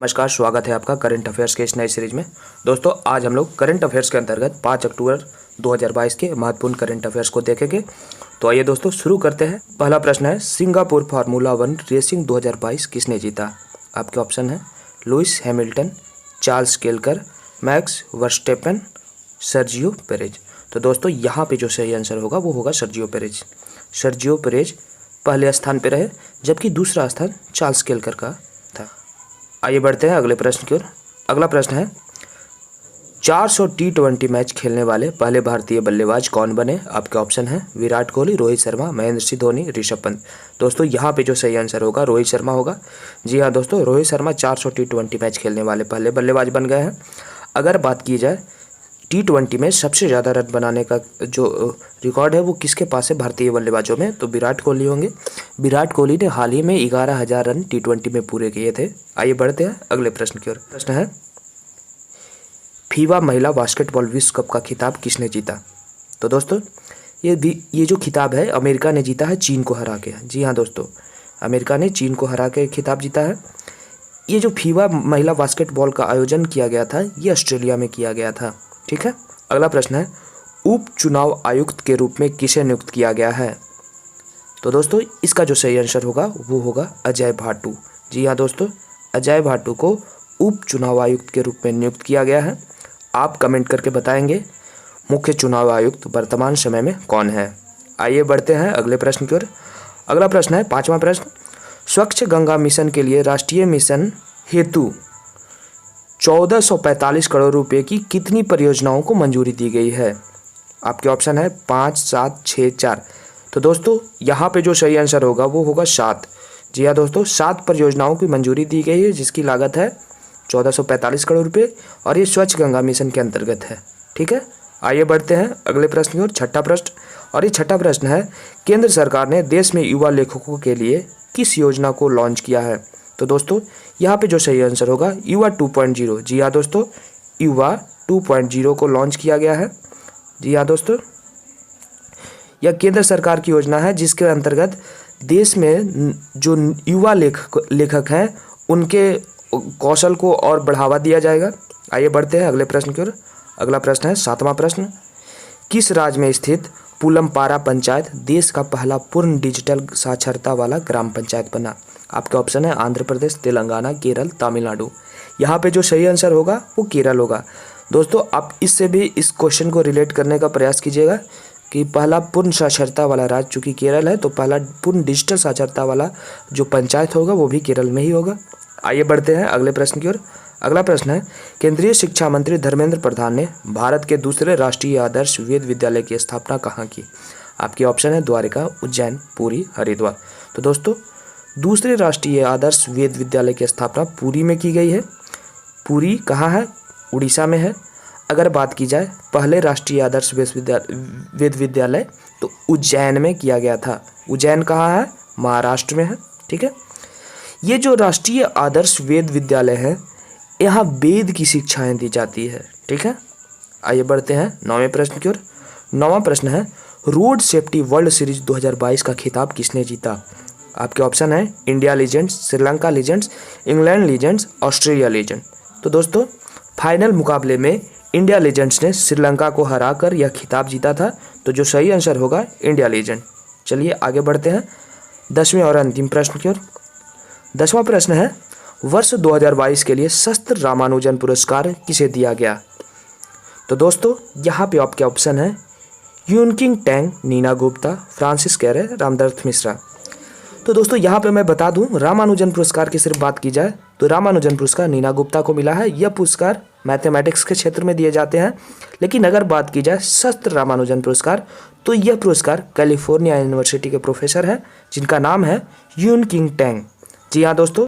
नमस्कार, स्वागत है आपका करंट अफेयर्स के इस नई सीरीज में। दोस्तों, आज हम लोग करंट अफेयर्स के अंतर्गत 5 अक्टूबर 2022 के महत्वपूर्ण करंट अफेयर्स को देखेंगे। तो आइए दोस्तों शुरू करते हैं। पहला प्रश्न है, सिंगापुर फार्मूला 1 रेसिंग 2022 किसने जीता? आपके ऑप्शन है Lewis Hamilton, Charles Kelkar, max Verstappen, Sergio Perez. तो दोस्तों यहाँ पे जो सही आंसर होगा वो होगा सर्जियो पेरेज। सर्जियो पेरेज पहले स्थान पर रहे, जबकि दूसरा स्थान चार्ल्स केलकर का था। आइए बढ़ते हैं अगले प्रश्न की ओर। अगला प्रश्न है, 400 T20 मैच खेलने वाले पहले भारतीय बल्लेबाज कौन बने? आपके ऑप्शन है विराट कोहली, रोहित शर्मा, महेंद्र सिंह धोनी, ऋषभ पंत। दोस्तों यहाँ पे जो सही आंसर होगा रोहित शर्मा होगा। जी हाँ दोस्तों, रोहित शर्मा 400 T20 मैच खेलने वाले पहले बल्लेबाज बन गए हैं। अगर बात की जाए T20 में सबसे ज़्यादा रन बनाने का जो रिकॉर्ड है वो किसके पास है भारतीय बल्लेबाजों में? तो विराट कोहली होंगे। विराट कोहली ने हाल ही में 11,000 रन T20 में पूरे किए थे। आइए बढ़ते हैं अगले प्रश्न की ओर। प्रश्न है, फीफा महिला बास्केटबॉल विश्व कप का खिताब किसने जीता? तो दोस्तों ये जो खिताब है अमेरिका ने जीता है चीन को हरा के। जी हाँ दोस्तों, अमेरिका ने चीन को हरा के खिताब जीता है। ये जो फीफा महिला बास्केटबॉल का आयोजन किया गया था ये ऑस्ट्रेलिया में किया गया था। ठीक है। अगला प्रश्न है, उप चुनाव आयुक्त के रूप में किसे नियुक्त किया गया है? तो दोस्तों इसका जो सही आंसर होगा वो होगा अजय भाटू। जी हाँ दोस्तों, अजय भाटू को उप चुनाव आयुक्त के रूप में नियुक्त किया गया है। आप कमेंट करके बताएंगे मुख्य चुनाव आयुक्त वर्तमान समय में कौन है। आइए बढ़ते हैं अगले प्रश्न की ओर। अगला प्रश्न है, 5वां प्रश्न, स्वच्छ गंगा मिशन के लिए राष्ट्रीय मिशन हेतु 1445 करोड़ रुपए की कितनी परियोजनाओं को मंजूरी दी गई है? आपके ऑप्शन है 5, 7, 6, 4। तो दोस्तों यहाँ पे जो सही आंसर होगा वो होगा 7। जी हाँ दोस्तों, 7 परियोजनाओं की मंजूरी दी गई है जिसकी लागत है 1445 करोड़ रुपए और ये स्वच्छ गंगा मिशन के अंतर्गत है। ठीक है। आइए बढ़ते हैं अगले प्रश्न की ओर। छठा प्रश्न, और ये छठा प्रश्न है, केंद्र सरकार ने देश में युवा लेखकों के लिए किस योजना को लॉन्च किया है? तो दोस्तों यहाँ पे जो सही आंसर होगा युवा 2.0। जी हाँ दोस्तों, युवा 2.0 को लॉन्च किया गया है। जी हाँ दोस्तों, यह केंद्र सरकार की योजना है जिसके अंतर्गत देश में जो युवा लेखक हैं उनके कौशल को और बढ़ावा दिया जाएगा। आइए बढ़ते हैं अगले प्रश्न की ओर। अगला प्रश्न है 7वां प्रश्न, किस राज्य में स्थित पुलमपारा पंचायत देश का पहला पूर्ण डिजिटल साक्षरता वाला ग्राम पंचायत बना? आपके ऑप्शन है आंध्र प्रदेश, तेलंगाना, केरल, तमिलनाडु। यहाँ पे जो सही आंसर होगा वो केरल होगा। दोस्तों आप इससे भी इस क्वेश्चन को रिलेट करने का प्रयास कीजिएगा कि पहला पूर्ण साक्षरता वाला राज्य चूँकि केरल है तो पहला पूर्ण डिजिटल साक्षरता वाला जो पंचायत होगा वो भी केरल में ही होगा। आइए बढ़ते हैं अगले प्रश्न की ओर। अगला प्रश्न है, केंद्रीय शिक्षा मंत्री धर्मेंद्र प्रधान ने भारत के दूसरे राष्ट्रीय आदर्श वेद विद्यालय की स्थापना कहाँ की? आपके ऑप्शन है द्वारिका, उज्जैन, पुरी, हरिद्वार। तो दोस्तों दूसरे राष्ट्रीय आदर्श वेद विद्यालय की स्थापना पुरी में की गई है। पुरी कहाँ है? उड़ीसा में है। अगर बात की जाए पहले राष्ट्रीय आदर्श वेद विद्यालय तो उज्जैन में किया गया था। उज्जैन कहाँ है? महाराष्ट्र में है। ठीक है। ये जो राष्ट्रीय आदर्श वेद विद्यालय है यहाँ वेद की शिक्षाएं दी जाती है। ठीक है। आइए बढ़ते हैं 9वें प्रश्न की ओर। 9वां प्रश्न है, रोड सेफ्टी वर्ल्ड सीरीज 2022 का खिताब किसने जीता? आपके ऑप्शन है India legends, Sri Lanka legends, England legends, Australia legend. तो दोस्तों फाइनल मुकाबले में इंडिया लीजेंड्स ने श्रीलंका को हराकर यह खिताब जीता था। तो जो सही आंसर होगा इंडिया लीजेंड। चलिए आगे बढ़ते हैं 10वें और अंतिम प्रश्न की ओर। 10वां प्रश्न है, वर्ष 2022 के लिए शस्त्र रामानुजन पुरस्कार किसे दिया गया? तो दोस्तों यहाँ पे आपके ऑप्शन है यूनकिंग टैंग, नीना गुप्ता, फ्रांसिस कैरे, रामदत्त मिश्रा। तो दोस्तों यहाँ पे मैं बता दूं रामानुजन पुरस्कार की सिर्फ बात की जाए तो रामानुजन पुरस्कार नीना गुप्ता को मिला है। यह पुरस्कार मैथमेटिक्स के क्षेत्र में दिए जाते हैं। लेकिन अगर बात की जाए शस्त्र रामानुजन पुरस्कार तो यह पुरस्कार कैलिफोर्निया यूनिवर्सिटी के प्रोफेसर हैं जिनका नाम है यूनकिंग टैंग। जी हाँ दोस्तों,